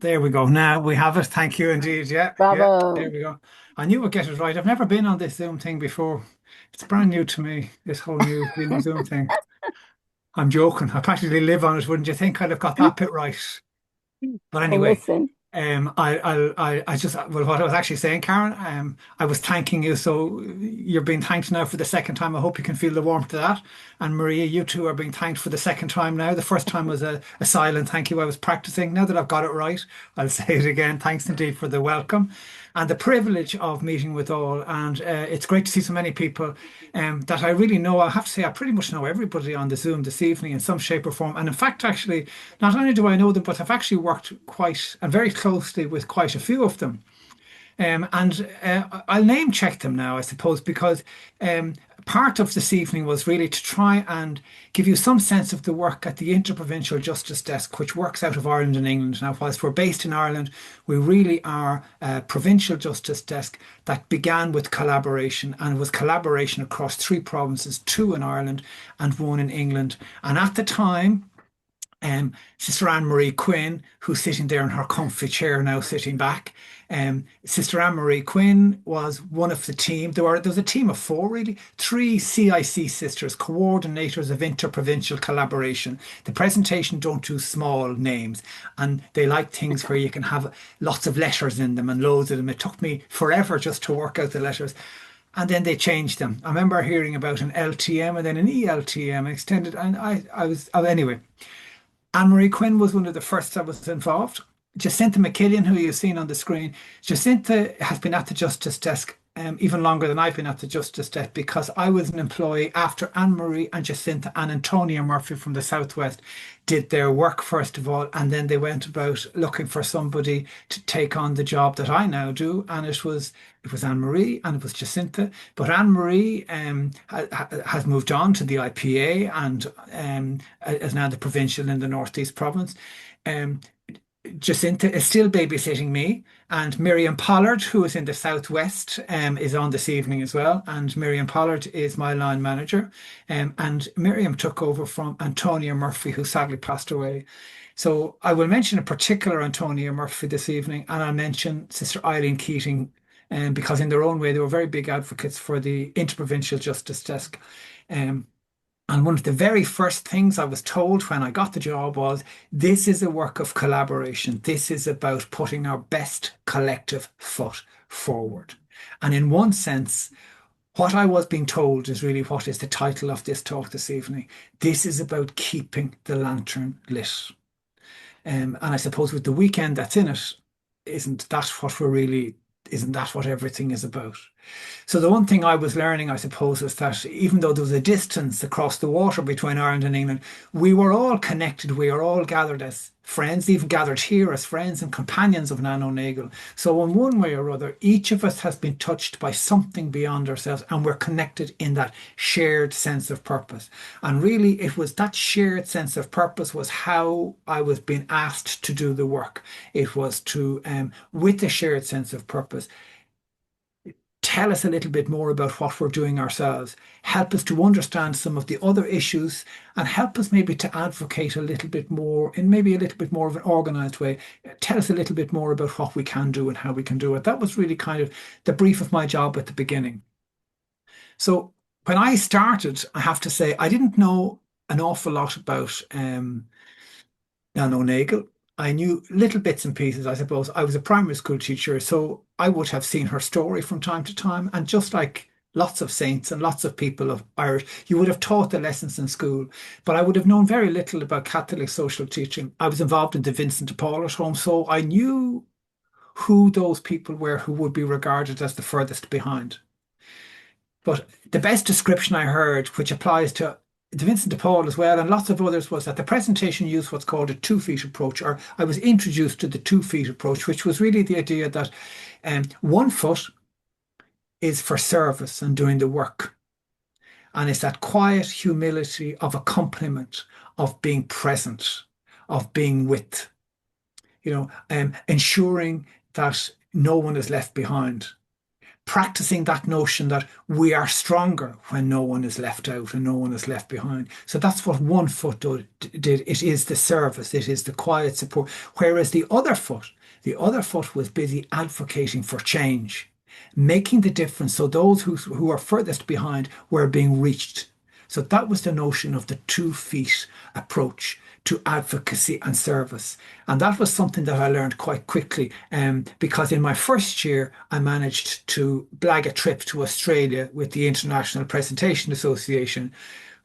There we go. Now we have it. Thank you indeed. Yeah, yeah. There Bravo. we go. I knew we'd get it right. I've never been on this Zoom thing before. It's brand new to me, this whole new Zoom thing. I'm joking. I practically live on it. Wouldn't you think I'd have got that bit right? But Well, anyway, listen, I just, well, what I was actually saying, Karen, I was thanking you. So you're being thanked now for the second time. I hope you can feel the warmth of that. And Maria, you two are being thanked for the second time now. The first time was a silent thank you. I was practicing. Now that I've got it right, I'll say it again. Thanks indeed for the welcome and the privilege of meeting with all. And it's great to see so many people that I really know. I have to say, I pretty much know everybody on the Zoom this evening in some shape or form. And in fact, actually, not only do I know them, but I've actually worked quite and very closely with quite a few of them. And I'll name check them now, I suppose, because part of this evening was really to try and give you some sense of the work at the Interprovincial Justice Desk, which works out of Ireland and England. Now, whilst we're based in Ireland, we really are a provincial justice desk that began with collaboration and was collaboration across three provinces, two in Ireland and one in England. And at the time, Sister Anne Marie Quinn, who's sitting there in her comfy chair now, sitting back. Sister Anne Marie Quinn was one of the team. There was a team of four, really, three CIC sisters, coordinators of interprovincial collaboration. The presentation don't do small names, and they like things where you can have lots of letters in them and loads of them. It took me forever just to work out the letters. And then they changed them. I remember hearing about an LTM and then an ELTM extended, and I was anyway. Anne-Marie Quinn was one of the first that was involved. Jacinta McKillian, who you've seen on the screen, Jacinta has been at the Justice Desk even longer than I've been at the Justice Desk because I was an employee after Anne-Marie and Jacinta and Antonia Murphy from the Southwest did their work first of all, and then they went about looking for somebody to take on the job that I now do, and it was Anne Marie and it was Jacinta. But Anne Marie has moved on to the IPA and is now the provincial in the Northeast province. Um, Jacinta is still babysitting me, and Miriam Pollard, who is in the Southwest, is on this evening as well. And Miriam Pollard is my line manager. And Miriam took over from Antonia Murphy, who sadly passed away. So I will mention in particular Antonia Murphy this evening, and I'll mention Sister Eileen Keating, because in their own way, they were very big advocates for the Interprovincial Justice Desk. Um, and one of the very first things I was told when I got the job was this is a work of collaboration. This is about putting our best collective foot forward. And in one sense, what I was being told is really what is the title of this talk this evening. This is about keeping the lantern lit. And I suppose with the weekend that's in it, isn't that what we're really, isn't that what everything is about? So the one thing I was learning, I suppose, is that even though there was a distance across the water between Ireland and England, we were all connected. We are all gathered as friends, even gathered here as friends and companions of Nano Nagle. So in one way or other, each of us has been touched by something beyond ourselves, and we're connected in that shared sense of purpose. And really, it was that shared sense of purpose was how I was being asked to do the work. It was to, with the shared sense of purpose, tell us a little bit more about what we're doing ourselves, help us to understand some of the other issues, and help us maybe to advocate a little bit more in maybe a little bit more of an organized way. Tell us a little bit more about what we can do and how we can do it. That was really kind of the brief of my job at the beginning. So when I started, I have to say, I didn't know an awful lot about Nano Nagle. I knew little bits and pieces, I suppose. I was a primary school teacher, so I would have seen her story from time to time. And just like lots of saints and lots of people of Irish, you would have taught the lessons in school. But I would have known very little about Catholic social teaching. I was involved in the Vincent de Paul at home, so I knew who those people were who would be regarded as the furthest behind. But the best description I heard, which applies to Vincent de Paul as well, and lots of others, was that the presentation used what's called a 2 feet approach, or I was introduced to the 2 feet approach, which was really the idea that 1 foot is for service and doing the work. And it's that quiet humility of accompaniment, of being present, of being with, ensuring that no one is left behind. practicing that notion that we are stronger when no one is left out and no one is left behind. So that's what one foot did. It is the service, it is the quiet support. Whereas the other foot was busy advocating for change, making the difference so those who are furthest behind were being reached. So that was the notion of the 2 feet approach to advocacy and service. And that was something that I learned quite quickly, because in my first year, I managed to blag a trip to Australia with the International Presentation Association,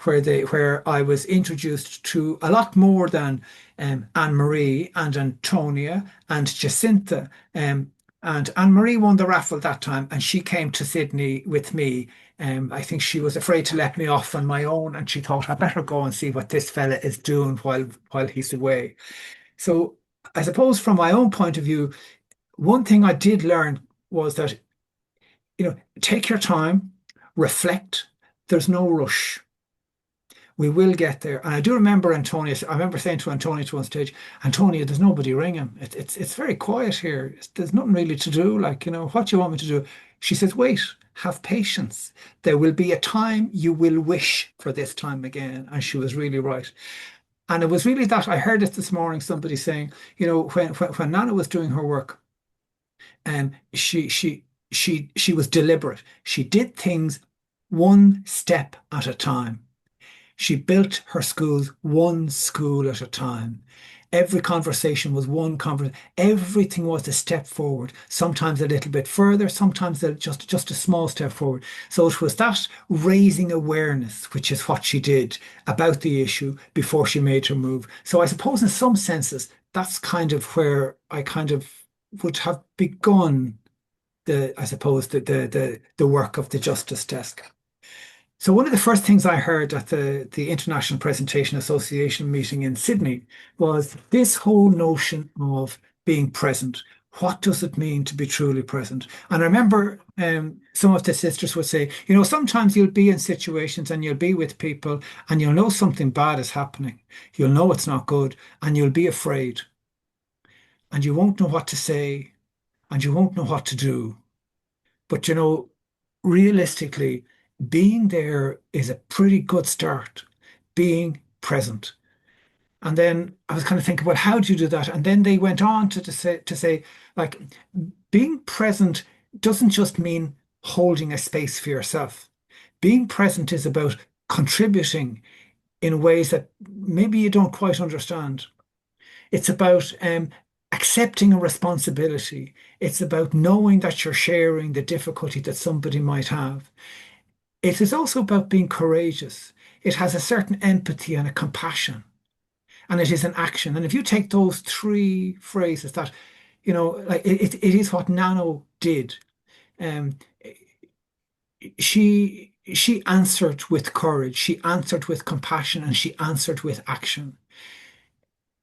where I was introduced to a lot more than Anne Marie and Antonia and Jacinta. And Anne Marie won the raffle that time, and she came to Sydney with me. I think she was afraid to let me off on my own, and she thought I better go and see what this fella is doing while he's away. So I suppose from my own point of view, one thing I did learn was that, take your time, reflect. There's no rush. We will get there. And I do remember Antonia. I remember saying to Antonia to one stage, Antonia, there's nobody ringing. It's very quiet here. There's nothing really to do. Like, what do you want me to do? She says, wait, have patience. There will be a time you will wish for this time again. And she was really right. And it was really that I heard it this morning, somebody saying, when Nana was doing her work, and she was deliberate. She did things one step at a time. She built her schools one school at a time. Every conversation was one conversation. Everything was a step forward, sometimes a little bit further, sometimes just a small step forward. So it was that raising awareness, which is what she did about the issue before she made her move. So I suppose in some senses, that's kind of where I kind of would have begun I suppose, the work of the Justice Desk. So one of the first things I heard at the International Presentation Association meeting in Sydney was this whole notion of being present. What does it mean to be truly present? And I remember some of the sisters would say, sometimes you'll be in situations and you'll be with people and you'll know something bad is happening. You'll know it's not good and you'll be afraid and you won't know what to say and you won't know what to do. But realistically, being there is a pretty good start, being present. And then I was kind of thinking, well, how do you do that? And then they went on to say, like, being present doesn't just mean holding a space for yourself. Being present is about contributing in ways that maybe you don't quite understand. It's about accepting a responsibility. It's about knowing that you're sharing the difficulty that somebody might have. It is also about being courageous. It has a certain empathy and a compassion, and it is an action. And if you take those three phrases, that, like it is what Nano did. Um, she answered with courage, she answered with compassion, and she answered with action.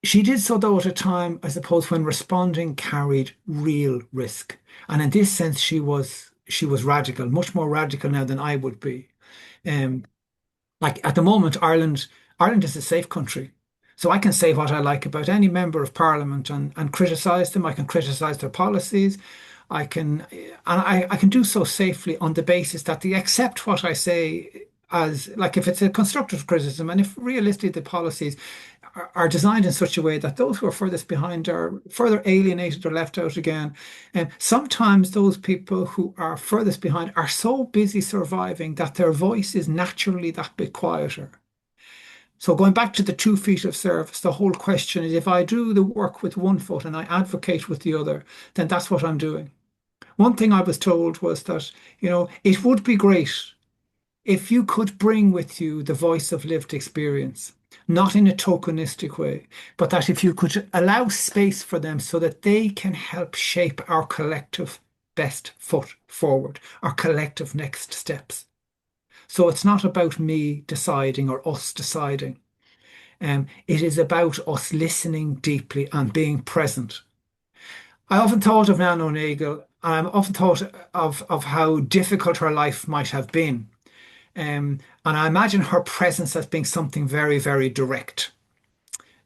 She did so, though, at a time, I suppose, when responding carried real risk. And in this sense, she was radical, much more radical now than I would be. Um, like at the moment, Ireland is a safe country. So I can say what I like about any member of parliament and criticize them. I can criticize their policies. I can do so safely on the basis that they accept what I say, as like if it's a constructive criticism and if realistically the policies are designed in such a way that those who are furthest behind are further alienated or left out again. And sometimes those people who are furthest behind are so busy surviving that their voice is naturally that bit quieter. So going back to the 2 feet of service, the whole question is, if I do the work with one foot and I advocate with the other, then that's what I'm doing. One thing I was told was that, it would be great if you could bring with you the voice of lived experience, not in a tokenistic way, but that if you could allow space for them so that they can help shape our collective best foot forward, our collective next steps. So it's not about me deciding or us deciding. It is about us listening deeply and being present. I often thought of Nano Nagle, and I often thought of how difficult her life might have been. And I imagine her presence as being something very, very direct.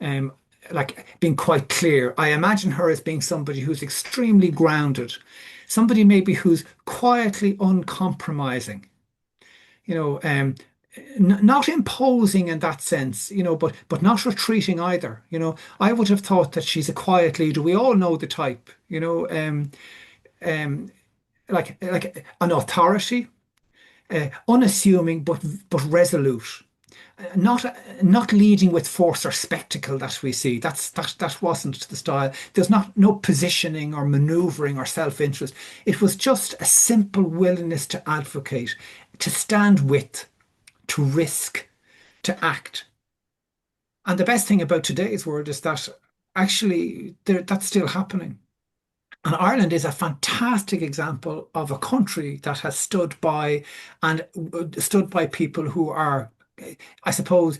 Um, like being quite clear. I imagine her as being somebody who's extremely grounded, somebody maybe who's quietly uncompromising, you know, not imposing in that sense, but not retreating either. I would have thought that she's a quiet leader. We all know the type, um, like an authority, unassuming but resolute. Not not leading with force or spectacle that we see. That wasn't the style. There's not no positioning or maneuvering or self-interest. It was just a simple willingness to advocate, to stand with, to risk, to act. And the best thing about today's world is that actually that's still happening. And Ireland is a fantastic example of a country that has stood by and stood by people who are, I suppose,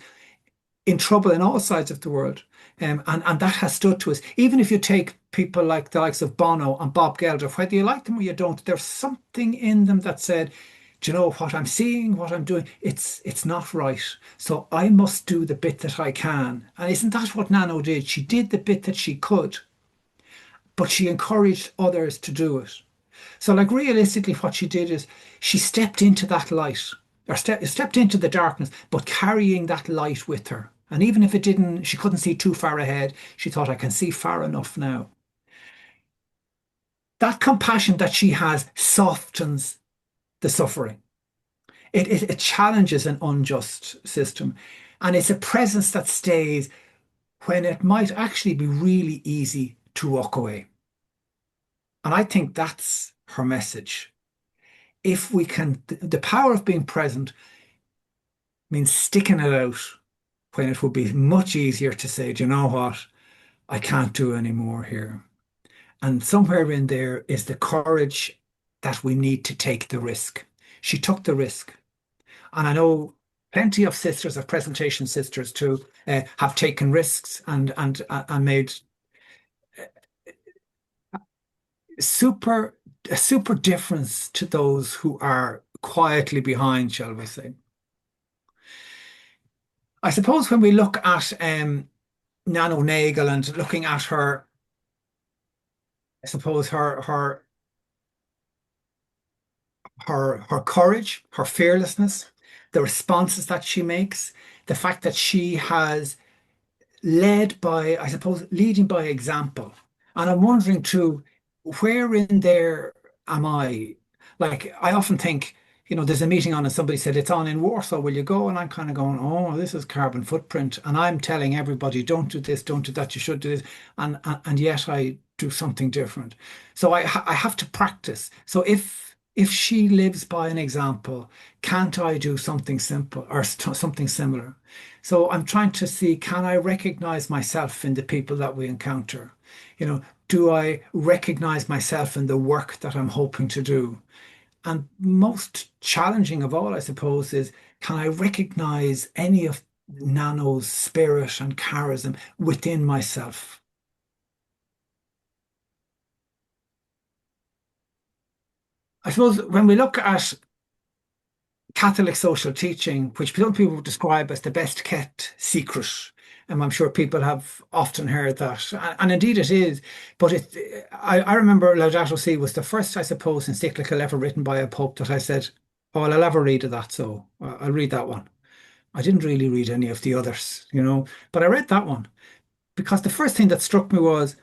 in trouble in all sides of the world. And that has stood to us. Even if you take people like the likes of Bono and Bob Geldof, whether you like them or you don't, there's something in them that said, do you know what I'm seeing, what I'm doing? It's not right. So I must do the bit that I can. And isn't that what Nano did? She did the bit that she could, but she encouraged others to do it. So, like, realistically, what she did is she stepped into that light, or stepped into the darkness, but carrying that light with her. And even if it didn't, she couldn't see too far ahead, she thought, I can see far enough now. That compassion that she has softens the suffering. It challenges an unjust system. And it's a presence that stays when it might actually be really easy to walk away. And I think that's her message. If we can, the power of being present means sticking it out when it would be much easier to say, do you know what? I can't do any more here. And somewhere in there is the courage that we need to take the risk. She took the risk. And I know plenty of sisters, of presentation sisters too, have taken risks and made super a super difference to those who are quietly behind, shall we say. I suppose when we look at Nano Nagle and looking at her, I suppose her courage, her fearlessness, the responses that she makes, the fact that she has led by, I suppose, leading by example. And I'm wondering too, where in there am I? Like, I often think, there's a meeting on and somebody said, it's on in Warsaw, will you go? And I'm kind of going, oh, this is carbon footprint. And I'm telling everybody, don't do this, don't do that, you should do this. And yet I do something different. So I have to practice. So if she lives by an example, can't I do something simple or something similar? So I'm trying to see, can I recognize myself in the people that we encounter? Do I recognize myself in the work that I'm hoping to do? And most challenging of all, I suppose, is can I recognize any of Nano's spirit and charism within myself? I suppose when we look at Catholic social teaching, which some people would describe as the best kept secret. And I'm sure people have often heard that. And indeed it is. But I remember Laudato Si was the first, I suppose, encyclical ever written by a pope that I said, oh, well, I'll have a read of that. So I'll read that one. I didn't really read any of the others, but I read that one because the first thing that struck me was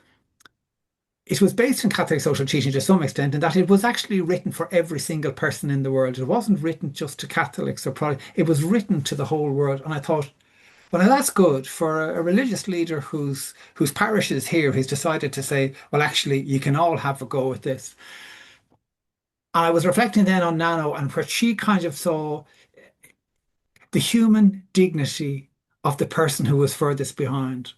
it was based on Catholic social teaching to some extent, in that it was actually written for every single person in the world. It wasn't written just to Catholics or probably, it was written to the whole world. And I thought, well, now that's good for a religious leader whose parish is here, who's decided to say, well, actually, you can all have a go at this. And I was reflecting then on Nano and where she kind of saw the human dignity of the person who was furthest behind.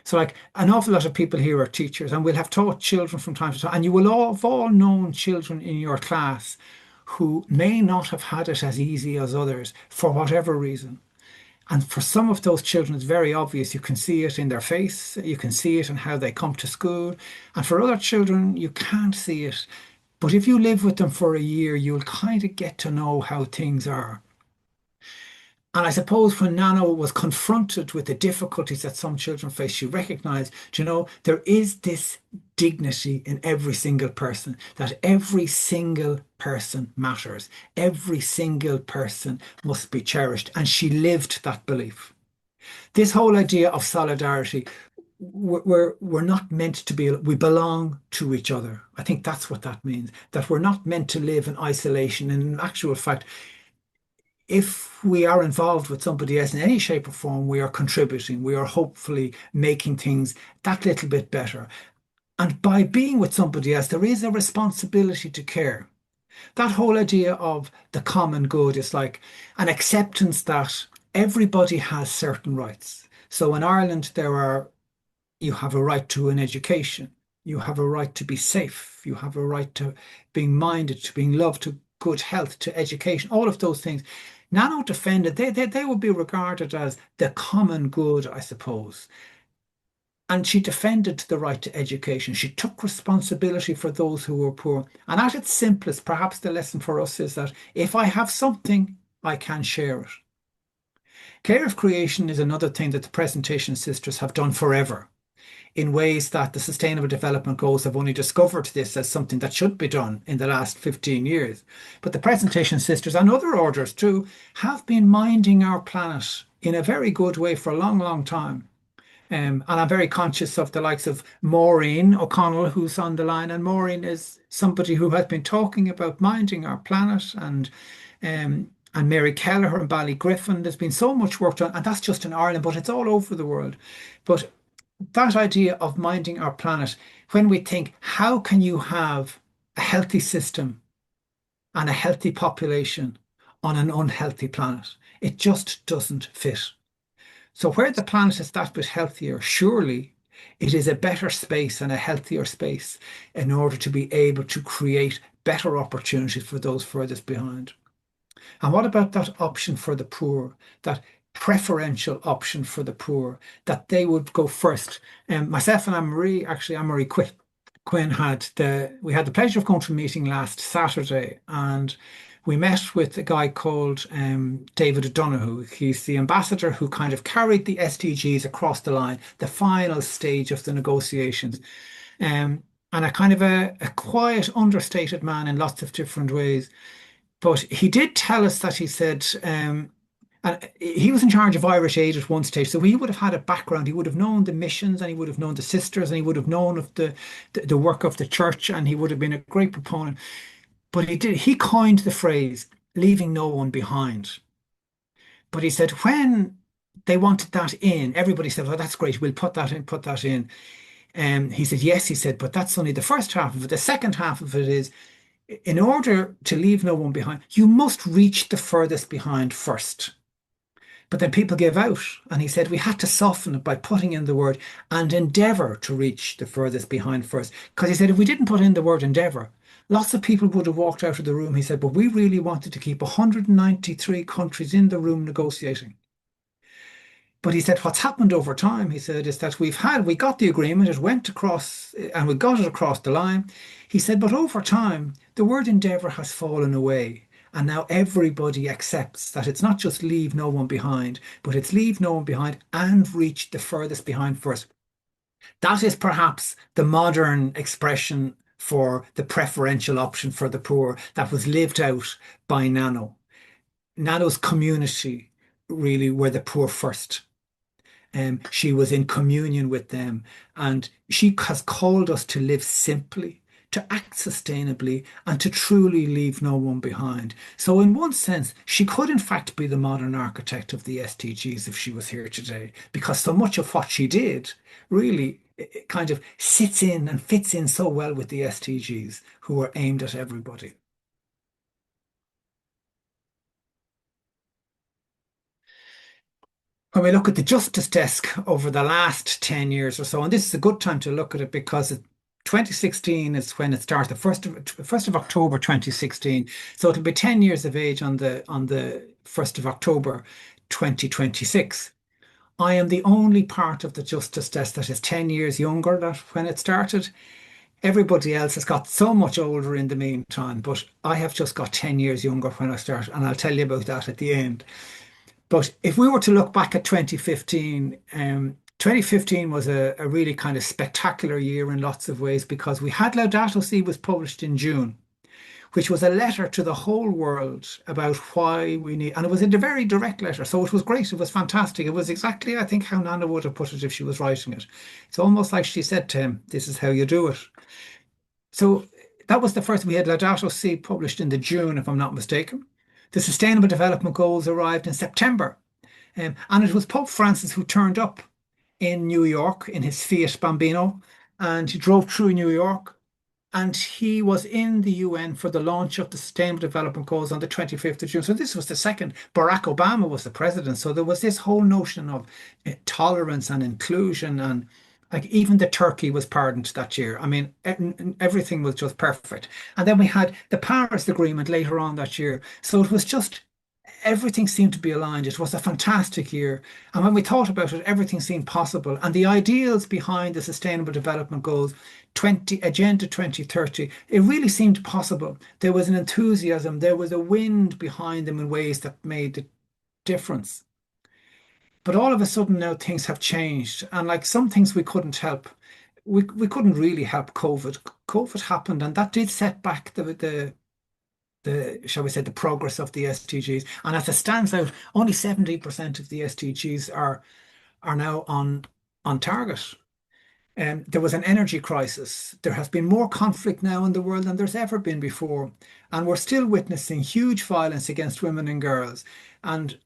So, like, an awful lot of people here are teachers, and we'll have taught children from time to time, and you will all have all known children in your class who may not have had it as easy as others for whatever reason. And for some of those children, it's very obvious. You can see it in their face, you can see it in how they come to school. And for other children, you can't see it. But if you live with them for a year, you'll kind of get to know how things are. And I suppose when Nano was confronted with the difficulties that some children face, she recognized, there is this dignity in every single person, that every single person matters. Every single person must be cherished. And she lived that belief. This whole idea of solidarity, we're not meant to be, we belong to each other. I think that's what that means, that we're not meant to live in isolation. And in actual fact, if we are involved with somebody else in any shape or form, we are contributing, we are hopefully making things that little bit better. And by being with somebody else, there is a responsibility to care. That whole idea of the common good is like an acceptance that everybody has certain rights. So in Ireland, you have a right to an education. You have a right to be safe. You have a right to being minded, to being loved, to good health, to education, all of those things. Nano defended, they would be regarded as the common good, I suppose. And she defended the right to education. She took responsibility for those who were poor. And at its simplest, perhaps the lesson for us is that if I have something, I can share it. Care of creation is another thing that the Presentation Sisters have done forever, in ways that the Sustainable Development Goals have only discovered this as something that should be done in the last 15 years. But the Presentation Sisters and other orders too have been minding our planet in a very good way for a long, long time. And I'm very conscious of the likes of Maureen O'Connell, who's on the line. And Maureen is somebody who has been talking about minding our planet, and Mary Kelleher and Ballygriffin. There's been so much work done, and that's just in Ireland, but it's all over the world. But that idea of minding our planet, when we think, how can you have a healthy system and a healthy population on an unhealthy planet? It just doesn't fit. So where the planet is that bit healthier, surely it is a better space and a healthier space in order to be able to create better opportunities for those furthest behind. And what about that option for the poor, that preferential option for the poor, that they would go first? Myself and Anne-Marie, actually Anne-Marie Quinn we had the pleasure of going to a meeting last Saturday, and we met with a guy called David O'Donoghue. He's the ambassador who kind of carried the SDGs across the line, the final stage of the negotiations. And a kind of a quiet, understated man in lots of different ways. But he did tell us that he said, and he was in charge of Irish Aid at one stage, so he would have had a background. He would have known the missions, and he would have known the sisters, and he would have known of the work of the church, and he would have been a great proponent. But he coined the phrase "leaving no one behind." But he said when they wanted that in, everybody said, "Well, that's great. We'll put that in, put that in." He said, "Yes," he said, "but that's only the first half of it. The second half of it is, in order to leave no one behind, you must reach the furthest behind first." But then people gave out. And he said we had to soften it by putting in the word "and endeavour to reach the furthest behind first." Because he said if we didn't put in the word endeavour, lots of people would have walked out of the room. He said, but we really wanted to keep 193 countries in the room negotiating. But he said what's happened over time, he said, is that we got the agreement, it went across and we got it across the line. He said, but over time, the word endeavour has fallen away. And now everybody accepts that it's not just leave no one behind, but it's leave no one behind and reach the furthest behind first. That is perhaps the modern expression for the preferential option for the poor that was lived out by Nano. Nano's community really were the poor first. She was in communion with them, and she has called us to live simply, to act sustainably, and to truly leave no one behind. So, in one sense, she could in fact be the modern architect of the SDGs if she was here today, because so much of what she did really it kind of sits in and fits in so well with the SDGs, who are aimed at everybody. When we look at the Justice Desk over the last 10 years or so, and this is a good time to look at it because 2016 is when it started, the 1st of October 2016. So it'll be 10 years of age on the 1st of October 2026. I am the only part of the Justice Desk that is 10 years younger than when it started. Everybody else has got so much older in the meantime, but I have just got 10 years younger when I started, and I'll tell you about that at the end. But if we were to look back at 2015, 2015 was a really kind of spectacular year in lots of ways because we had Laudato Si was published in June, which was a letter to the whole world about why we need, and it was a very direct letter. So it was great. It was fantastic. It was exactly, I think, how Nana would have put it if she was writing it. It's almost like she said to him, "This is how you do it." So that was the first. We had Laudato Si published in the June, if I'm not mistaken. The Sustainable Development Goals arrived in September. And it was Pope Francis who turned up in New York in his Fiat Bambino, and he drove through New York, and he was in the UN for the launch of the Sustainable Development Goals on the 25th of June. So this was the second. Barack Obama was the president. So there was this whole notion of tolerance and inclusion, and like even the turkey was pardoned that year. I mean, everything was just perfect. And then we had the Paris Agreement later on that year. So it was just everything seemed to be aligned. It was a fantastic year. And when we thought about it, everything seemed possible. And the ideals behind the Sustainable Development Goals, 20 Agenda 2030, it really seemed possible. There was an enthusiasm, there was a wind behind them in ways that made a difference. But all of a sudden now things have changed. And like some things we couldn't help. We couldn't really help COVID. COVID happened and that did set back the shall we say the progress of the SDGs. And as it stands out, only 70% of the SDGs are now on target. There was an energy crisis. There has been more conflict now in the world than there's ever been before. And we're still witnessing huge violence against women and girls. And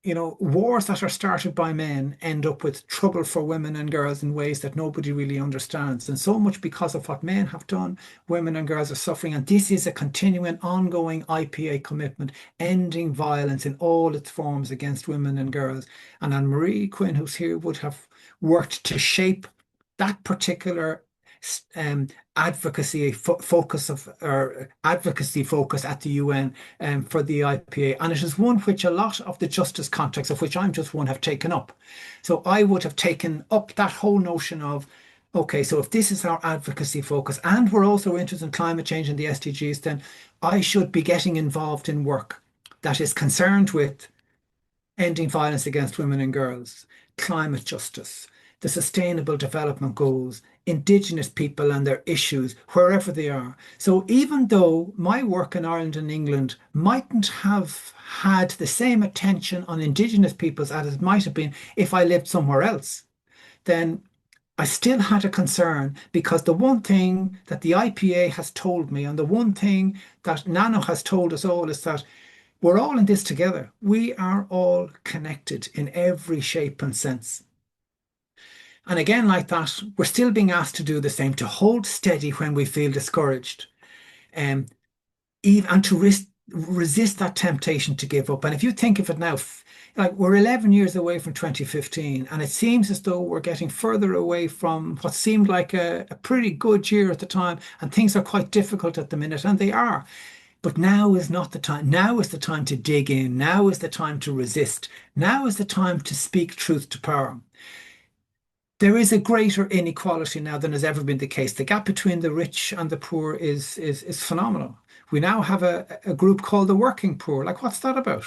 wars that are started by men end up with trouble for women and girls in ways that nobody really understands. And so much because of what men have done, women and girls are suffering. And this is a continuing, ongoing IPA commitment, ending violence in all its forms against women and girls. And Anne Marie Quinn, who's here, would have worked to shape that particular advocacy focus of or advocacy focus at the UN for the IPA, and it is one which a lot of the justice context of which I'm just one have taken up. So I would have taken up that whole notion of okay, so if this is our advocacy focus and we're also interested in climate change and the SDGs, then I should be getting involved in work that is concerned with ending violence against women and girls, climate justice, the Sustainable Development Goals, Indigenous people and their issues, wherever they are. So even though my work in Ireland and England mightn't have had the same attention on Indigenous peoples as it might have been if I lived somewhere else, then I still had a concern because the one thing that the IPA has told me and the one thing that Nano has told us all is that we're all in this together. We are all connected in every shape and sense. And again, like that, we're still being asked to do the same, to hold steady when we feel discouraged, um, and to resist that temptation to give up. And if you think of it now, like we're 11 years away from 2015, and it seems as though we're getting further away from what seemed like a pretty good year at the time, and things are quite difficult at the minute, and they are. But now is not the time. Now is the time to dig in. Now is the time to resist. Now is the time to speak truth to power. There is a greater inequality now than has ever been the case. The gap between the rich and the poor is phenomenal. We now have a group called the working poor. Like, what's that about?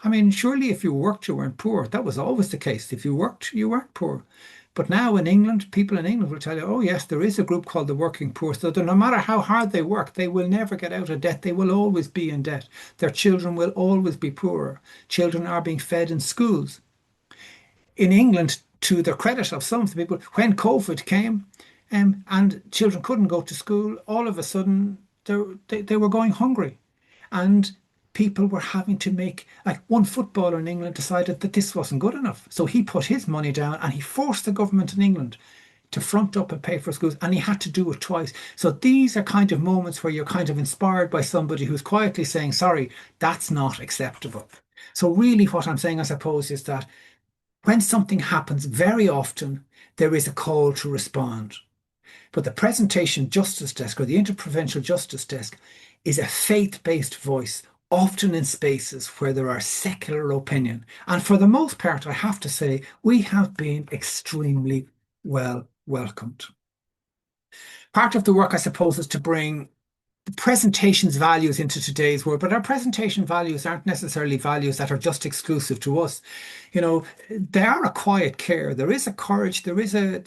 I mean, surely if you worked, you weren't poor. That was always the case. If you worked, you weren't poor. But now in England, people in England will tell you, oh, yes, there is a group called the working poor. So that no matter how hard they work, they will never get out of debt. They will always be in debt. Their children will always be poorer. Children are being fed in schools in England, to the credit of some of the people, when COVID came and children couldn't go to school, all of a sudden they were going hungry. And people were having to make, like one footballer in England decided that this wasn't good enough. So he put his money down and he forced the government in England to front up and pay for schools. And he had to do it twice. So these are kind of moments where you're kind of inspired by somebody who's quietly saying, sorry, that's not acceptable. So really what I'm saying, I suppose, is that when something happens, very often there is a call to respond. But the presentation justice desk or the interprovincial justice desk is a faith-based voice, often in spaces where there are secular opinion. And for the most part, I have to say, we have been extremely well welcomed. Part of the work, I suppose, is to bring the presentation's values into today's world, but our presentation values aren't necessarily values that are just exclusive to us. You know, they are a quiet care. There is a courage. There is a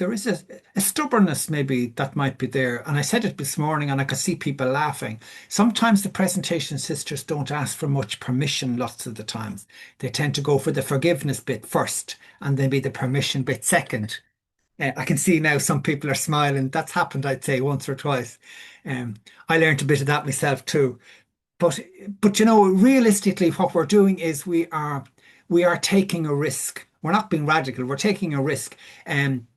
stubbornness maybe that might be there. And I said it this morning, and I could see people laughing. Sometimes the presentation sisters don't ask for much permission. Lots of the times, they tend to go for the forgiveness bit first, and then be the permission bit second. I can see now some people are smiling. That's happened, I'd say, once or twice. Um, I learned a bit of that myself too. But realistically, what we're doing is we are taking a risk. We're not being radical. We're taking a risk,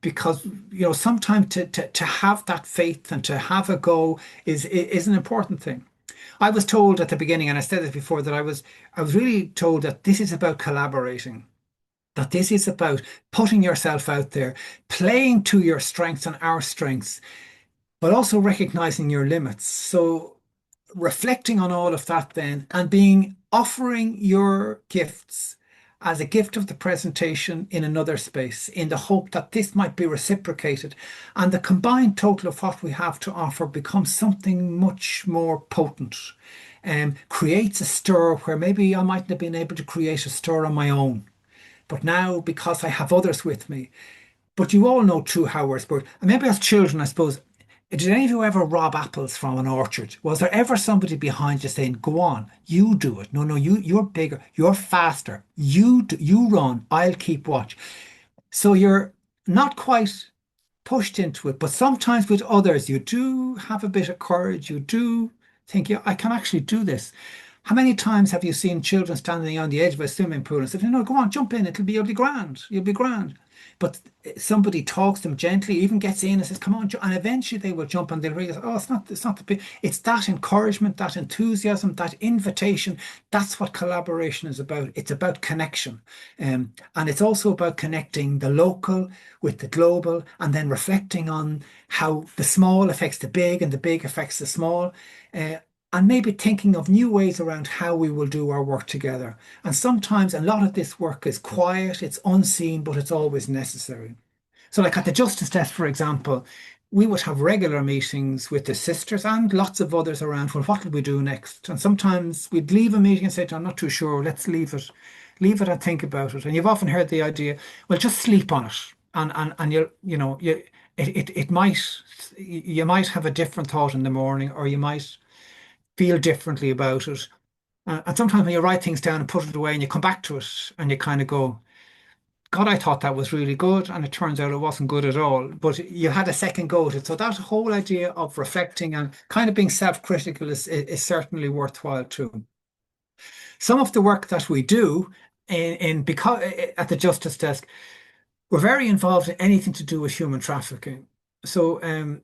because sometimes to have that faith and to have a go is an important thing. I was told at the beginning, and I said this before, that I was really told that this is about collaborating, that this is about putting yourself out there, playing to your strengths and our strengths, but also recognizing your limits. So reflecting on all of that then, and being offering your gifts as a gift of the presentation in another space, in the hope that this might be reciprocated, and the combined total of what we have to offer becomes something much more potent, and creates a stir where maybe I mightn't have been able to create a stir on my own. But now, because I have others with me, but you all know true how we're supposed. And maybe as children, I suppose, did any of you ever rob apples from an orchard? Was there ever somebody behind you saying, "Go on, you do it. No, no, you're bigger, you're faster. You run. I'll keep watch." So you're not quite pushed into it, but sometimes with others, you do have a bit of courage. You do think, "Yeah, I can actually do this." How many times have you seen children standing on the edge of a swimming pool and said, "No, go on, jump in. You'll be grand. You'll be grand." But somebody talks them gently, even gets in and says, "Come on," and eventually they will jump and they'll realize, "Oh, it's not the big." It's that encouragement, that enthusiasm, that invitation. That's what collaboration is about. It's about connection, and it's also about connecting the local with the global, and then reflecting on how the small affects the big and the big affects the small. Uh, and maybe thinking of new ways around how we will do our work together. And sometimes a lot of this work is quiet, it's unseen, but it's always necessary. So, like at the Justice Desk, for example, we would have regular meetings with the sisters and lots of others around. Well, what will we do next? And sometimes we'd leave a meeting and say, "I'm not too sure, let's leave it and think about it." And you've often heard the idea, "Well, just sleep on it." And it might, you might have a different thought in the morning, or you might feel differently about it. And sometimes when you write things down and put it away and you come back to it and you kind of go, "God, I thought that was really good." And it turns out it wasn't good at all. But you had a second go at it. So that whole idea of reflecting and kind of being self-critical is certainly worthwhile too. Some of the work that we do in because at the Justice Desk, we're very involved in anything to do with human trafficking. So, and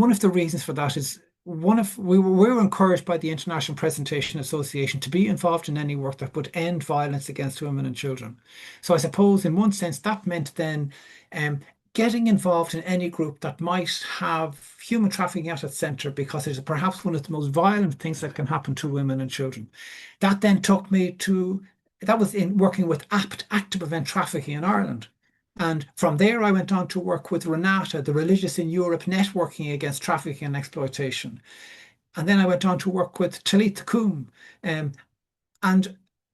one of the reasons for that is we were encouraged by the International Presentation Association to be involved in any work that would end violence against women and children. So I suppose in one sense that meant then um, getting involved in any group that might have human trafficking at its centre, because it is perhaps one of the most violent things that can happen to women and children. That then took me to, that was in working with ACT to prevent trafficking in Ireland. And from there, I went on to work with Renata, the Religious in Europe networking against trafficking and exploitation. And then I went on to work with Talitha Coombe. And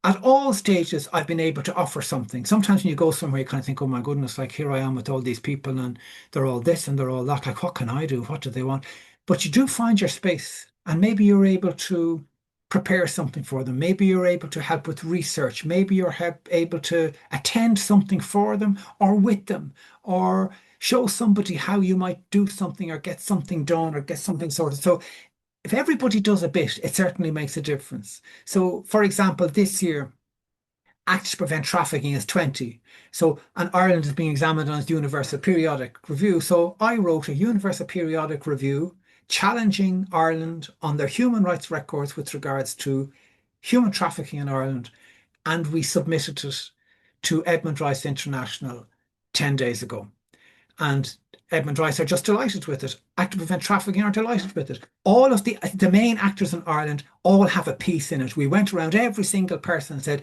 at all stages, I've been able to offer something. Sometimes when you go somewhere, you kind of think, "Oh my goodness, like here I am with all these people and they're all this and they're all that. Like, what can I do? What do they want?" But you do find your space, and maybe you're able to prepare something for them. Maybe you're able to help with research. Maybe you're able to attend something for them or with them, or show somebody how you might do something or get something done or get something sorted. So if everybody does a bit, it certainly makes a difference. So, for example, this year, Act to Prevent Trafficking is 20. So, and Ireland is being examined on its Universal Periodic Review. So, I wrote a Universal Periodic Review challenging Ireland on their human rights records with regards to human trafficking in Ireland. And we submitted it to Edmund Rice International 10 days ago. And Edmund Rice are just delighted with it. Act to Prevent Trafficking are delighted with it. All of the main actors in Ireland all have a piece in it. We went around every single person and said,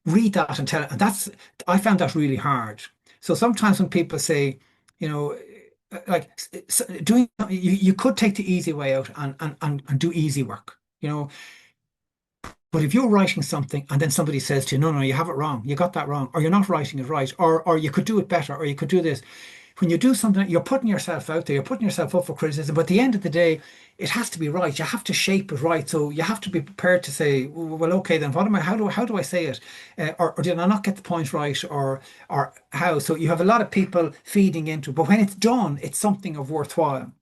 "Read that and tell it." And I found that really hard. So sometimes when people say, you know, like doing you could take the easy way out and do easy work, you know. But if you're writing something and then somebody says to you, no, no, you have it wrong, you got that wrong, or you're not writing it right, or you could do it better, or you could do this. When you do something, you're putting yourself out there, you're putting yourself up for criticism. But at the end of the day, it has to be right. You have to shape it right. So you have to be prepared to say, well, okay, then what am I? How do I say it? Or did I not get the point right? Or how? So you have a lot of people feeding into it. But when it's done, it's something of worthwhile.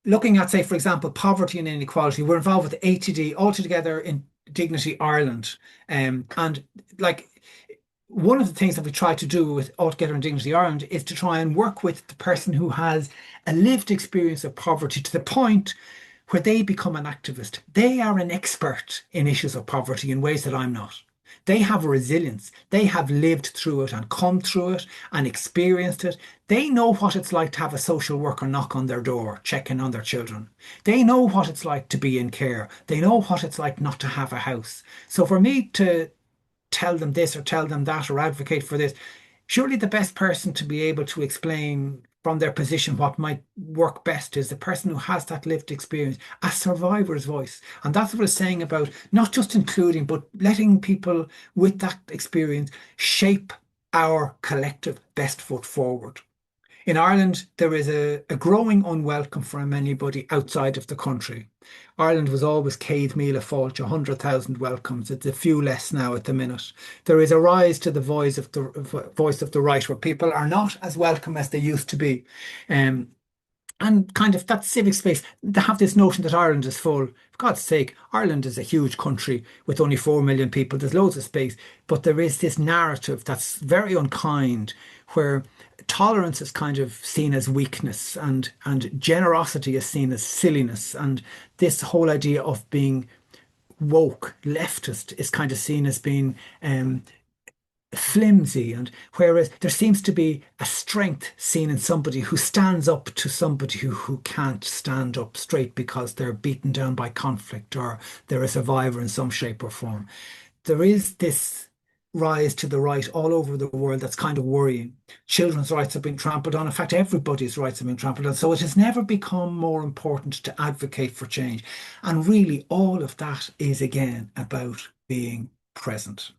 Looking at, say, for example, poverty and inequality, we're involved with ATD altogether in Dignity Ireland. And like one of the things that we try to do with Altogether in Dignity Ireland is to try and work with the person who has a lived experience of poverty to the point where they become an activist. They are an expert in issues of poverty in ways that I'm not. They have resilience. They have lived through it and come through it and experienced it. They know what it's like to have a social worker knock on their door, checking on their children. They know what it's like to be in care. They know what it's like not to have a house. So for me to tell them this or tell them that or advocate for this. Surely the best person to be able to explain from their position what might work best is the person who has that lived experience, a survivor's voice. And that's what I was saying about not just including, but letting people with that experience shape our collective best foot forward. In Ireland, there is a growing unwelcome from anybody outside of the country. Ireland was always Céad Míle Fáilte, 100,000 welcomes. It's a few less now at the minute. There is a rise to the voice of the right, where people are not as welcome as they used to be. Um, and kind of that civic space, they have this notion that Ireland is full. For God's sake, Ireland is a huge country with only 4 million people. There's loads of space. But there is this narrative that's very unkind where tolerance is kind of seen as weakness and generosity is seen as silliness. And this whole idea of being woke, leftist, is kind of seen as being flimsy, and whereas there seems to be a strength seen in somebody who stands up to somebody who can't stand up straight because they're beaten down by conflict or they're a survivor in some shape or form. There is this rise to the right all over the world that's kind of worrying. Children's rights have been trampled on. In fact, everybody's rights have been trampled on. So it has never become more important to advocate for change. And really, all of that is again about being present.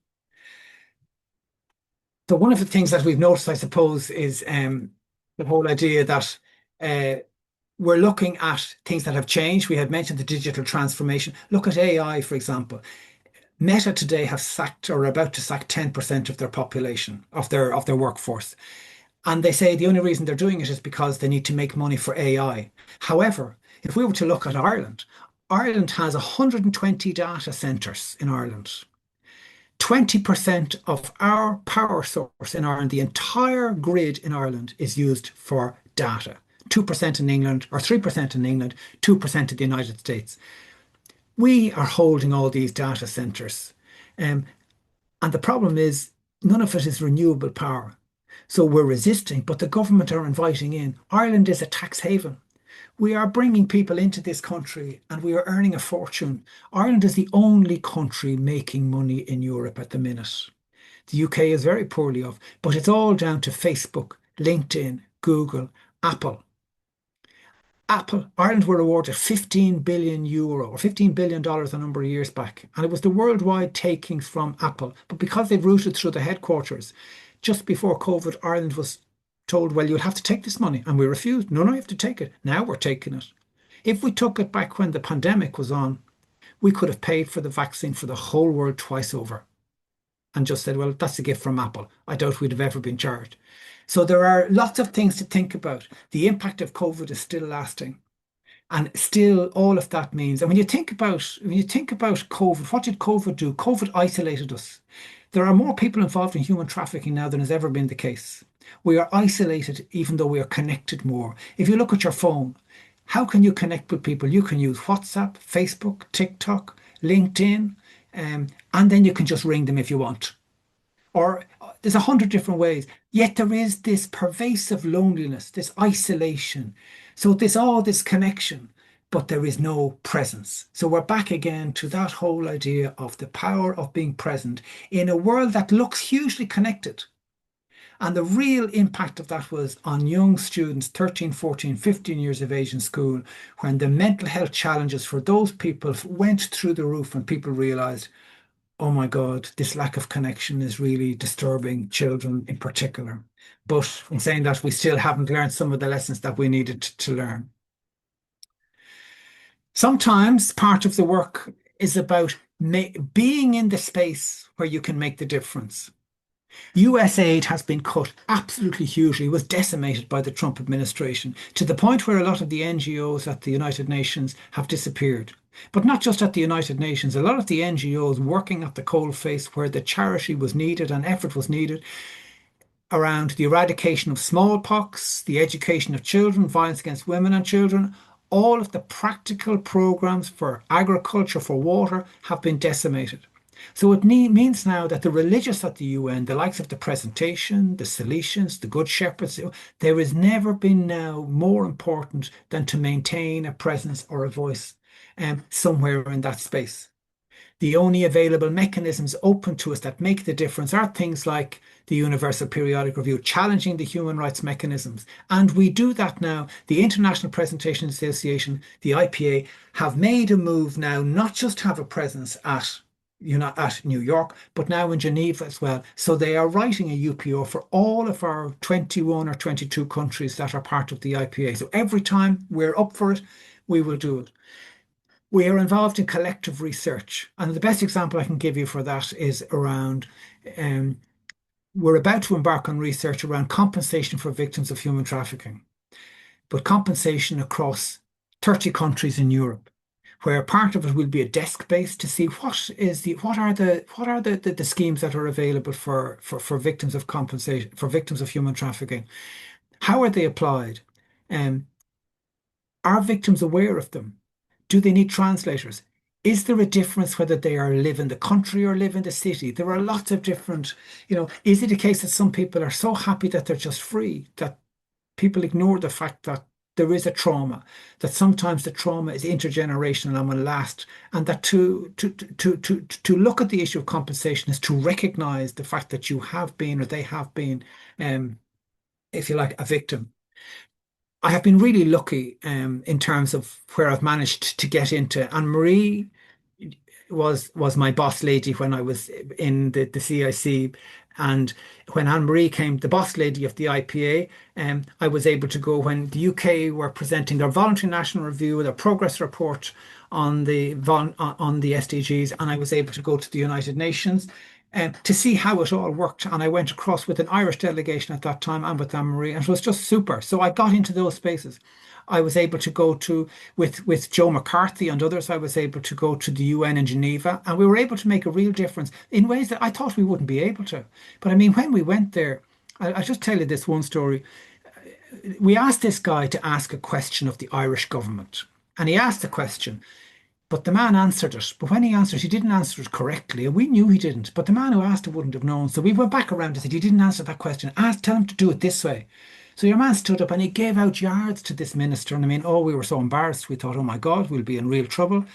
So one of the things that we've noticed, I suppose, is the whole idea that uh, we're looking at things that have changed. We had mentioned the digital transformation. Look at AI, for example. Meta today have sacked or are about to sack 10% of their population, of their workforce. And they say the only reason they're doing it is because they need to make money for AI. However, if we were to look at Ireland, Ireland has 120 data centres in Ireland. 20% of our power source in Ireland, the entire grid in Ireland, is used for data. 2% in England, or 3% in England, 2% in the United States. We are holding all these data centres. Um, and the problem is, none of it is renewable power. So we're resisting, but the government are inviting in. Ireland is a tax haven. We are bringing people into this country and we are earning a fortune. Ireland is the only country making money in Europe at the minute. The UK is very poorly off, but it's all down to Facebook, LinkedIn, Google, Apple. Ireland were awarded 15 billion euro or $15 billion a number of years back. And it was the worldwide takings from Apple. But because they've routed through the headquarters, just before COVID, Ireland was told, well, you'll have to take this money. And we refused. No, no, you have to take it. Now we're taking it. If we took it back when the pandemic was on, we could have paid for the vaccine for the whole world twice over and just said, well, that's a gift from Apple. I doubt we'd have ever been charged. So there are lots of things to think about. The impact of COVID is still lasting. And still all of that means, and when you think about COVID, what did COVID do? COVID isolated us. There are more people involved in human trafficking now than has ever been the case. We are isolated even though we are connected more. If you look at your phone, how can you connect with people? You can use WhatsApp, Facebook, TikTok, LinkedIn, and then you can just ring them if you want. Or there's 100 different ways. Yet there is this pervasive loneliness, this isolation. So there's all this connection, but there is no presence. So we're back again to that whole idea of the power of being present in a world that looks hugely connected. And the real impact of that was on young students, 13, 14, 15 years of age in school, when the mental health challenges for those people went through the roof and people realized, oh my God, this lack of connection is really disturbing children in particular. But in saying that, we still haven't learned some of the lessons that we needed to learn. Sometimes part of the work is about being in the space where you can make the difference. US aid has been cut absolutely hugely, it was decimated by the Trump administration to the point where a lot of the NGOs at the United Nations have disappeared. But not just at the United Nations, a lot of the NGOs working at the coalface where the charity was needed and effort was needed around the eradication of smallpox, the education of children, violence against women and children, all of the practical programs for agriculture, for water, have been decimated. So it means now that the religious at the UN, the likes of the Presentation, the Salesians, the Good Shepherds, there has never been now more important than to maintain a presence or a voice somewhere in that space. The only available mechanisms open to us that make the difference are things like the Universal Periodic Review, challenging the human rights mechanisms. And we do that now. The International Presentation Association, the IPA, have made a move now, not just have a presence at at New York, but now in Geneva as well. So they are writing a UPO for all of our 21 or 22 countries that are part of the IPA. So every time we're up for it, we will do it. We are involved in collective research. And the best example I can give you for that is around um, we're about to embark on research around compensation for victims of human trafficking, but compensation across 30 countries in Europe, where part of it will be a desk base to see what are the schemes that are available for victims of compensation for victims of human trafficking. How are they applied? Um, are victims aware of them? Do they need translators? Is there a difference whether they are live in the country or live in the city? There are lots of different, is it a case that some people are so happy that they're just free that people ignore the fact that there is a trauma, that sometimes the trauma is intergenerational and will last, and that to look at the issue of compensation is to recognize the fact that you have been or they have been, um, if you like, a victim. I have been really lucky in terms of where I've managed to get into. And Marie was my boss lady when I was in the CIC. And when Anne Marie came, the boss lady of the IPA, I was able to go when the UK were presenting their voluntary national review, their progress report on on the SDGs, and I was able to go to the United Nations to see how it all worked. And I went across with an Irish delegation at that time and with Anne Marie, and it was just super. So I got into those spaces. I was able to go to with Joe McCarthy and others. I was able to go to the UN in Geneva, and we were able to make a real difference in ways that I thought we wouldn't be able to. But I mean, when we went there, I'll just tell you this one story. We asked this guy to ask a question of the Irish government, and he asked the question. But the man answered it. But when he answered, he didn't answer it correctly. And we knew he didn't. But the man who asked it wouldn't have known. So we went back around and said, you didn't answer that question. Tell him to do it this way. So your man stood up and he gave out yards to this minister. And I mean, oh, we were so embarrassed. We thought, oh my God, we'll be in real trouble.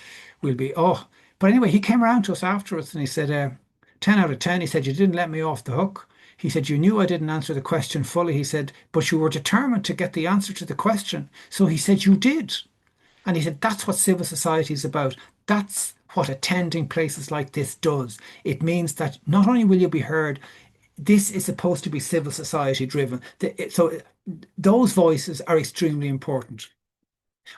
We'll be, oh. But anyway, he came around to us afterwards and he said, 10 out of 10. He said, you didn't let me off the hook. He said, you knew I didn't answer the question fully. He said, but you were determined to get the answer to the question. So he said, you did. And he said, that's what civil society is about. That's what attending places like this does. It means that not only will you be heard, this is supposed to be civil society driven. So those voices are extremely important.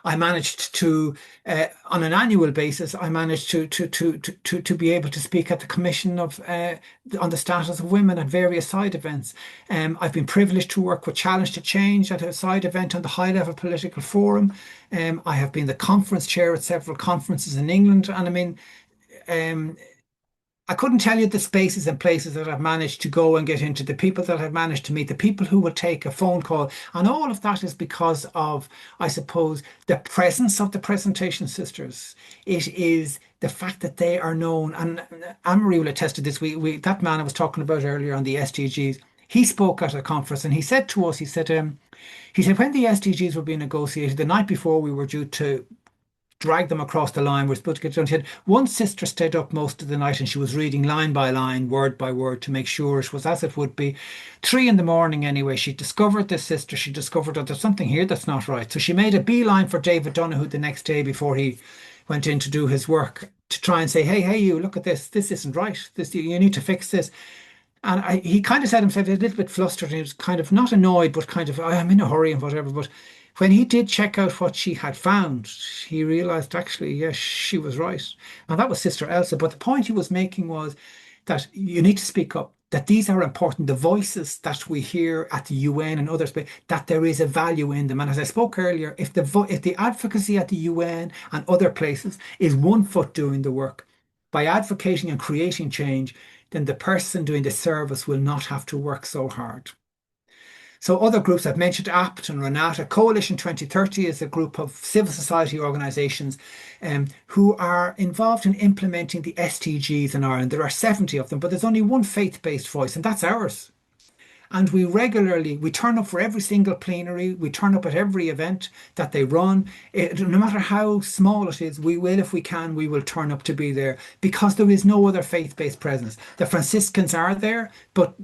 I managed to, on an annual basis, I managed to be able to speak at the Commission of on the status of women at various side events. I've been privileged to work with Challenge to Change at a side event on the High Level Political Forum. I have been the conference chair at several conferences in England, and I mean, um, I couldn't tell you the spaces and places that I've managed to go and get into, the people that I've managed to meet, the people who will take a phone call. And all of that is because of, I suppose, the presence of the Presentation Sisters. It is the fact that they are known. And Anne-Marie will attest to this. That man I was talking about earlier on the SDGs, he spoke at a conference and he said to us, he said, when the SDGs were being negotiated, the night before we were due to drag them across the line. We're supposed to get done. She had one sister stayed up most of the night and she was reading line by line, word by word to make sure it was as it would be. 3 in the morning anyway, she discovered this sister. She discovered that there's something here that's not right. So she made a beeline for David Donahue the next day before he went in to do his work to try and say, hey, you look at this. This isn't right. This, you need to fix this. And he kind of said himself a little bit flustered and he was kind of not annoyed, but kind of, I'm in a hurry and whatever. But when he did check out what she had found, he realized actually, yes, she was right. And that was Sister Elsa. But the point he was making was that you need to speak up, that these are important. The voices that we hear at the UN and others, that there is a value in them. And as I spoke earlier, if the advocacy at the UN and other places is one foot doing the work, by advocating and creating change, then the person doing the service will not have to work so hard. So other groups I've mentioned, APT and Renata. Coalition 2030 is a group of civil society organisations who are involved in implementing the SDGs in Ireland. There are 70 of them, but there's only one faith-based voice, and that's ours. And we turn up for every single plenary, we turn up at every event that they run. No matter how small it is, we will, if we can, we will turn up to be there because there is no other faith-based presence. The Franciscans are there, but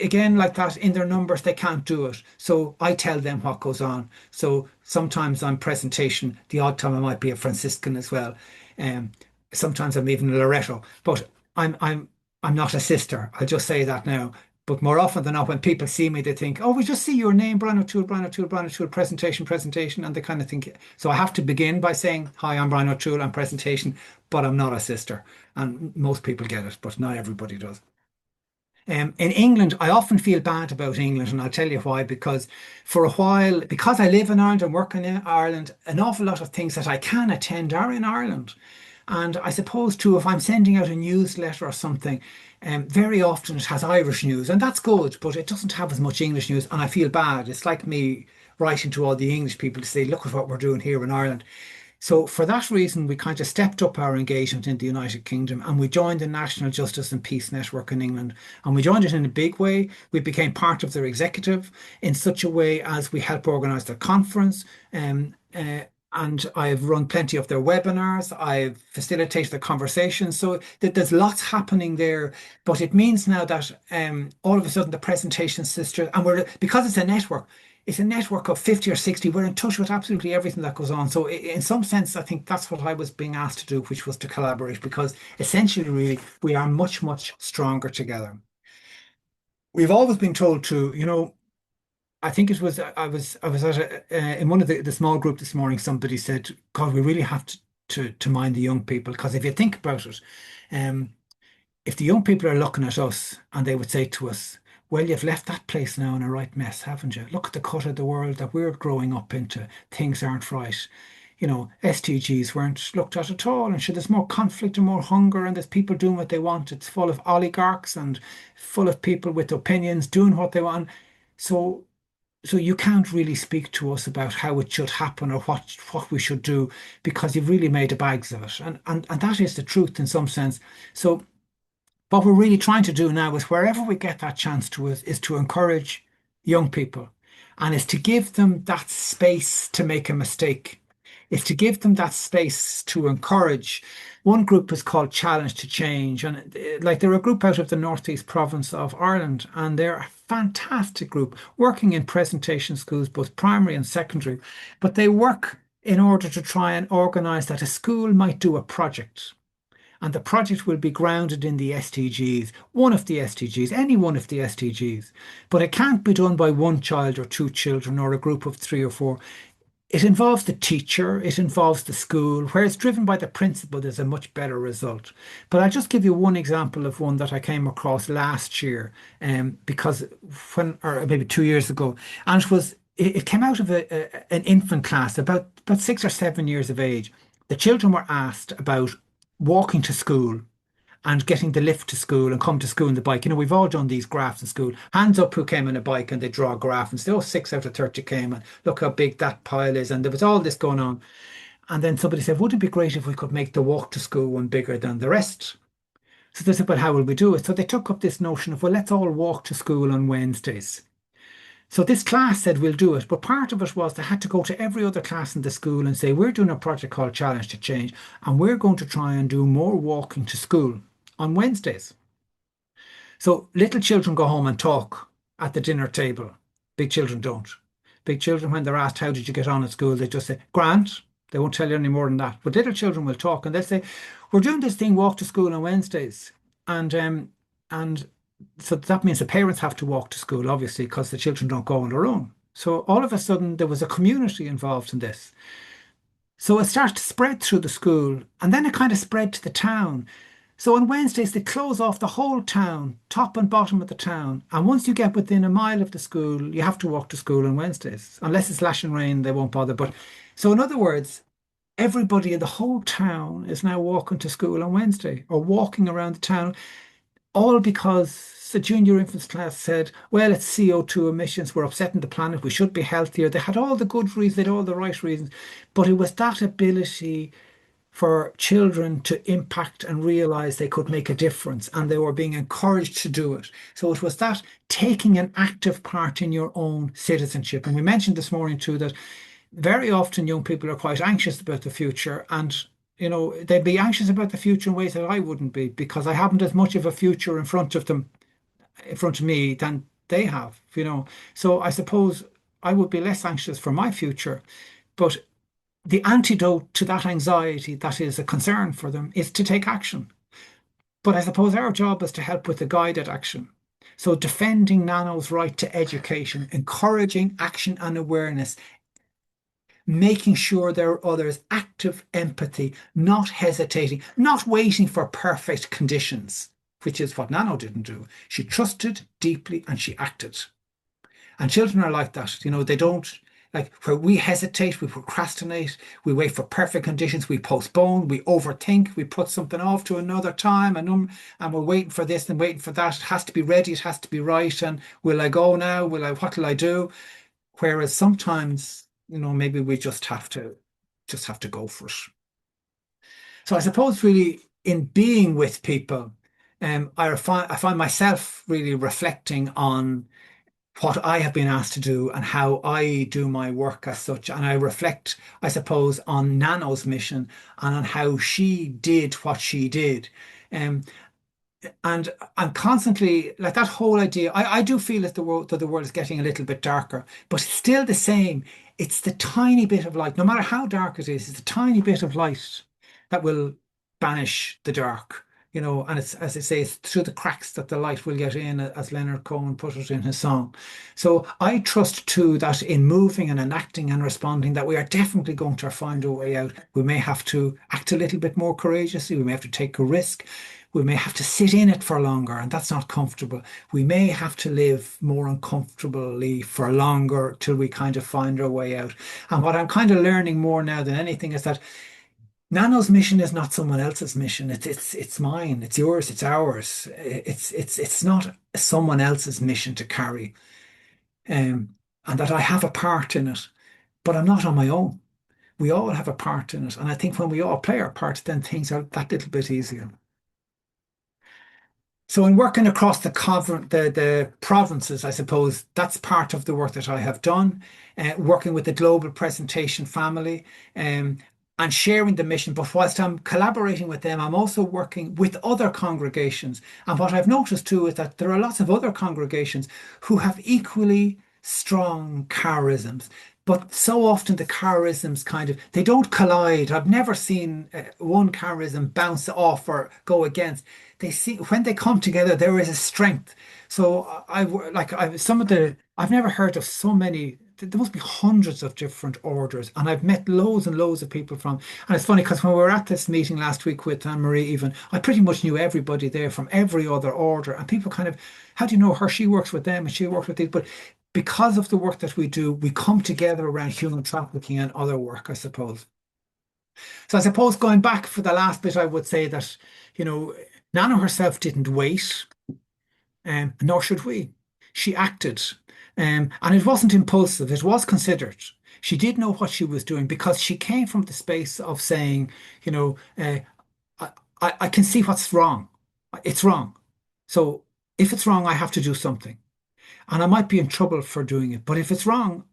again, like that, in their numbers, they can't do it. So I tell them what goes on. So sometimes I'm presentation, the odd time I might be a Franciscan as well. Um, Sometimes I'm even a Loretto, but I'm not a sister. I'll just say that now. But more often than not, when people see me, they think, oh, we just see your name, Brian O'Toole, Brian O'Toole, Brian O'Toole, presentation. And they kind of think, so I have to begin by saying, hi, I'm Brian O'Toole, I'm presentation, but I'm not a sister. And most people get it, but not everybody does. In England, I often feel bad about England, and I'll tell you why. Because for a while, because I live in Ireland and work in Ireland, an awful lot of things that I can attend are in Ireland. And I suppose too, if I'm sending out a newsletter or something, very often it has Irish news, and that's good, but it doesn't have as much English news, and I feel bad. It's like me writing to all the English people to say, look at what we're doing here in Ireland. So for that reason, we kind of stepped up our engagement in the United Kingdom and we joined the National Justice and Peace Network in England. And we joined it in a big way. We became part of their executive in such a way as we help organise their conference. And I've run plenty of their webinars. I've facilitated the conversations. So there's lots happening there. But it means now that all of a sudden the presentation sister, and because it's a network of 50 or 60. We're in touch with absolutely everything that goes on. So in some sense, I think that's what I was being asked to do, which was to collaborate, because essentially, really, we are much, much stronger together. We've always been told to, I think it was, I was at in one of the small group this morning, somebody said, God, we really have to mind the young people, because if you think about it, um, if the young people are looking at us and they would say to us, well, you've left that place now in a right mess, haven't you? Look at the cut of the world that we're growing up into. Things aren't right. SDGs weren't looked at all. And sure, there's more conflict and more hunger, and there's people doing what they want. It's full of oligarchs and full of people with opinions doing what they want. So, so you can't really speak to us about how it should happen or what we should do, because you've really made the bags of it. And that is the truth in some sense. So what we're really trying to do now is wherever we get that chance to is to encourage young people, and is to give them that space to make a mistake. Is to give them that space to encourage. One group is called Challenge to Change, and like they're a group out of the northeast province of Ireland, and they're a fantastic group working in presentation schools, both primary and secondary. But they work in order to try and organise that a school might do a project, and the project will be grounded in the SDGs, one of the SDGs, any one of the SDGs. But it can't be done by one child or two children or a group of three or four. It involves the teacher, it involves the school. Where it's driven by the principal, there's a much better result. But I'll just give you one example of one that I came across last year, because or maybe 2 years ago, and it came out of an infant class, about 6 or 7 years of age. The children were asked about walking to school and getting the lift to school and come to school on the bike. We've all done these graphs in school. Hands up who came on a bike, and they draw a graph and say, oh, 6 out of 30 came, and look how big that pile is. And there was all this going on. And then somebody said, would it be great if we could make the walk to school one bigger than the rest? So they said, well, how will we do it? So they took up this notion of, well, let's all walk to school on Wednesdays. So this class said we'll do it, but part of it was they had to go to every other class in the school and say, we're doing a project called Challenge to Change, and we're going to try and do more walking to school on Wednesdays. So little children go home and talk at the dinner table. Big children don't. Big children, when they're asked, how did you get on at school? They just say, Grant. They won't tell you any more than that. But little children will talk and they'll say, we're doing this thing, walk to school on Wednesdays. And so that means the parents have to walk to school, obviously, because the children don't go on their own. So all of a sudden, there was a community involved in this. So it started to spread through the school, and then it kind of spread to the town. So on Wednesdays, they close off the whole town, top and bottom of the town. And once you get within a mile of the school, you have to walk to school on Wednesdays. Unless it's lashing rain, they won't bother. But so in other words, everybody in the whole town is now walking to school on Wednesday or walking around the town, all because the junior infants class said, well, it's CO2 emissions, we're upsetting the planet, we should be healthier. They had all the good reasons, they had all the right reasons. But it was that ability for children to impact and realize they could make a difference and they were being encouraged to do it. So it was that taking an active part in your own citizenship. And we mentioned this morning too that very often young people are quite anxious about the future and they'd be anxious about the future in ways that I wouldn't be because I haven't as much of a future in front of them, in front of me than they have. So I suppose I would be less anxious for my future, but the antidote to that anxiety that is a concern for them is to take action. But I suppose our job is to help with the guided action. So defending Nano's right to education, encouraging action and awareness, making sure there are others, active empathy, not hesitating, not waiting for perfect conditions, which is what Nano didn't do. She trusted deeply and she acted. And children are like that. They don't like where we hesitate, we procrastinate, we wait for perfect conditions, we postpone, we overthink, we put something off to another time, and we're waiting for this and waiting for that. It has to be ready, it has to be right. And will I go now? What will I do? Whereas sometimes, maybe we just have to go for it. So I suppose really in being with people, I find myself really reflecting on what I have been asked to do and how I do my work as such. And I reflect, I suppose, on Nano's mission and on how she did what she did. Um, and I'm constantly like that whole idea. I do feel that the world is getting a little bit darker, but it's still the same. It's the tiny bit of light, no matter how dark it is, it's a tiny bit of light that will banish the dark. And it's, as I say, it's through the cracks that the light will get in, as Leonard Cohen put it in his song. So I trust too that in moving and enacting and responding, that we are definitely going to find a way out. We may have to act a little bit more courageously. We may have to take a risk. We may have to sit in it for longer, and that's not comfortable. We may have to live more uncomfortably for longer till we kind of find our way out. And what I'm kind of learning more now than anything is that Nano's mission is not someone else's mission. It's mine. It's yours. It's ours. It's not someone else's mission to carry. And that I have a part in it, but I'm not on my own. We all have a part in it, and I think when we all play our part, then things are that little bit easier. So in working across the provinces, I suppose that's part of the work that I have done, working with the global presentation family, and sharing the mission. But whilst I'm collaborating with them, I'm also working with other congregations. And what I've noticed too is that there are lots of other congregations who have equally strong charisms. But so often the charisms they don't collide. I've never seen one charism bounce off or go against. They see when they come together, there is a strength. So I've never heard of so many. There must be hundreds of different orders, and I've met loads and loads of people from. And it's funny because when we were at this meeting last week with Anne Marie, even I pretty much knew everybody there from every other order, and people how do you know her? She works with them, and she works with these, but because of the work that we do, we come together around human trafficking and other work, I suppose. So I suppose going back for the last bit, I would say that, you know, Nana herself didn't wait, nor should we. She acted, and it wasn't impulsive, it was considered. She did know what she was doing because she came from the space of saying, you know, I, I can see what's wrong. It's wrong. So if it's wrong, I have to do something. and I might be in trouble for doing it. But if it's wrong,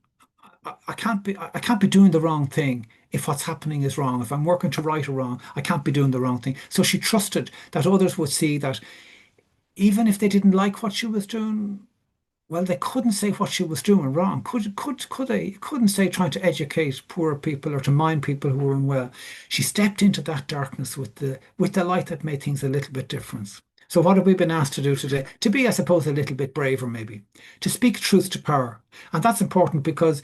I can't be doing the wrong thing if what's happening is wrong. If I'm working to right or wrong, I can't be doing the wrong thing. So she trusted that others would see that even if they didn't like what she was doing, well, they couldn't say what she was doing wrong. Could they? Couldn't say trying to educate poor people or to mind people who were unwell. She stepped into that darkness with the light that made things a little bit different. So what have we been asked to do today? To be, I suppose, a little bit braver, maybe, to speak truth to power. And that's important because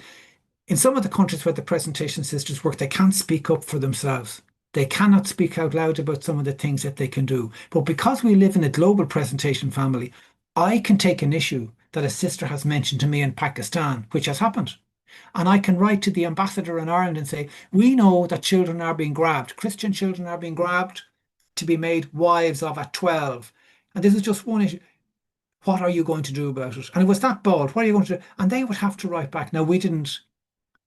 in some of the countries where the presentation sisters work, they can't speak up for themselves. They cannot speak out loud about some of the things that they can do. But because we live in a global presentation family, I can take an issue that a sister has mentioned to me in Pakistan, which has happened. And I can write to the ambassador in Ireland and say, we know that children are being grabbed, Christian children are being grabbed to be made wives of at 12. And this is just one issue. What are you going to do about it? And it was that bold. What are you going to do? And they would have to write back. Now, we didn't.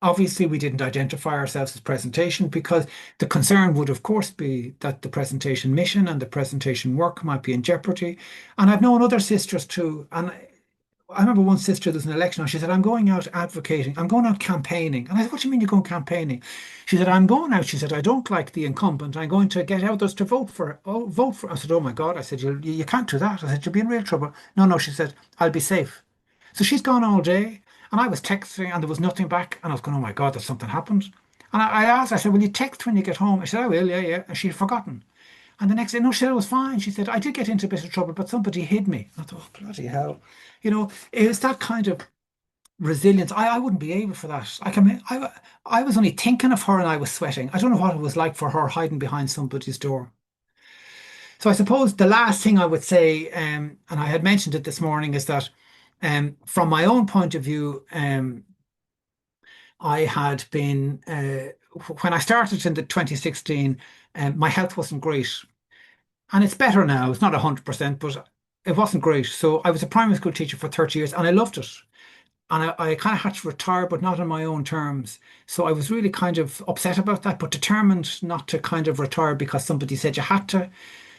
Obviously, we didn't identify ourselves as presentation because the concern would, of course, be that the presentation mission and the presentation work might be in jeopardy. And I've known other sisters too. And I remember one sister, there's an election, and she said, I'm going out advocating, I'm going out campaigning. And I said, what do you mean you're going campaigning? She said, I'm going out. She said, I don't like the incumbent. I'm going to get others to vote for it. Oh, vote for it. I said, oh my God. I said, you can't do that. I said, you'll be in real trouble. No, no, she said, I'll be safe. So she's gone all day. And I was texting and there was nothing back. And I was going, oh my God, that something happened. And I asked, I said, will you text when you get home? I said, I will, yeah, yeah. And she'd forgotten. And the next day, no, she said it was fine. She said, I did get into a bit of trouble, but somebody hid me. I thought, oh, bloody hell. It's that kind of resilience. I wouldn't be able for that. I was only thinking of her and I was sweating. I don't know what it was like for her hiding behind somebody's door. So I suppose the last thing I would say, and I had mentioned it this morning, is that from my own point of view, I had been, when I started in the 2016, my health wasn't great. And it's better now. It's not 100%, but it wasn't great. So I was a primary school teacher for 30 years and I loved it. And I kind of had to retire, but not on my own terms. So I was really kind of upset about that, but determined not to kind of retire because somebody said you had to.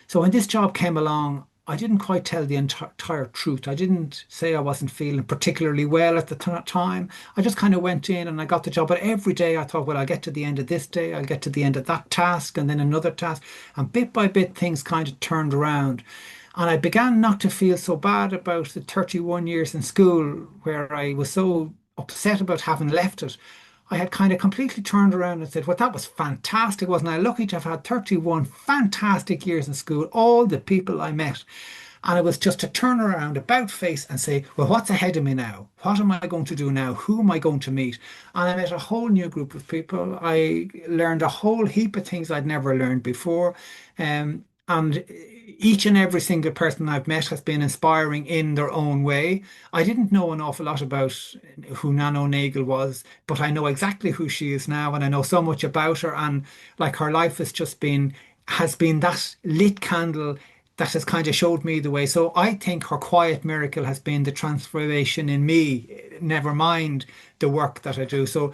So when this job came along, I didn't quite tell the entire truth. I didn't say I wasn't feeling particularly well at the time. I just kind of went in and I got the job. But every day I thought, well, I'll get to the end of this day, I'll get to the end of that task, and then another task. And bit by bit, things kind of turned around. And I began not to feel so bad about the 31 years in school where I was so upset about having left it. I had kind of completely turned around and said, well, that was fantastic. Wasn't I lucky to have had 31 fantastic years in school, all the people I met. And it was just to turn around about face and say, well, what's ahead of me now? What am I going to do now? Who am I going to meet? And I met a whole new group of people. I learned a whole heap of things I'd never learned before. And each and every single person I've met has been inspiring in their own way. I didn't know an awful lot about who Nano Nagle was, but I know exactly who she is now, and I know so much about her. And like her life has been that lit candle that has kind of showed me the way. So I think her quiet miracle has been the transformation in me, never mind the work that I do. So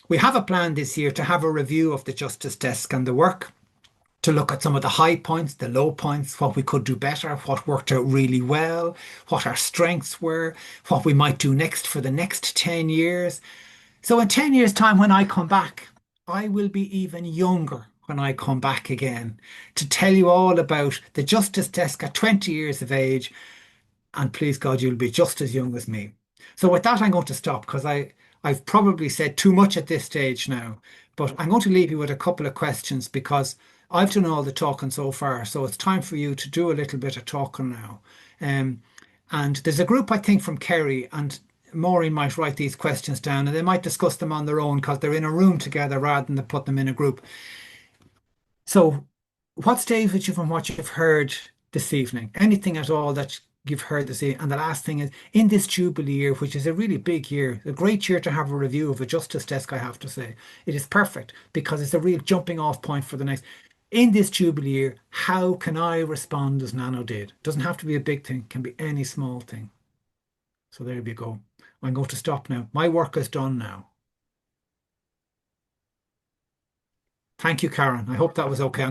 we have a plan this year to have a review of the Justice Desk and the work, to look at some of the high points, the low points, what we could do better, what worked out really well, what our strengths were, what we might do next for the next 10 years. So in 10 years' time, when I come back, I will be even younger when I come back again to tell you all about the Justice Desk at 20 years of age. And please God, you'll be just as young as me. So with that, I'm going to stop because I've probably said too much at this stage now. But I'm going to leave you with a couple of questions because I've done all the talking so far. So it's time for you to do a little bit of talking now. Um, and there's a group, I think, from Kerry, and Maureen might write these questions down and they might discuss them on their own because they're in a room together rather than to put them in a group. So, what stays with you from what you've heard this evening? Anything at all that you've heard this evening? And the last thing is, in this Jubilee year, which is a really big year, a great year to have a review of a Justice Desk, I have to say. It is perfect because it's a real jumping off point for the next. In this Jubilee year, how can I respond as Nano did? Doesn't have to be a big thing, can be any small thing. So there you go. I'm going to stop now. My work is done now. Thank you, Karen. I hope that was okay.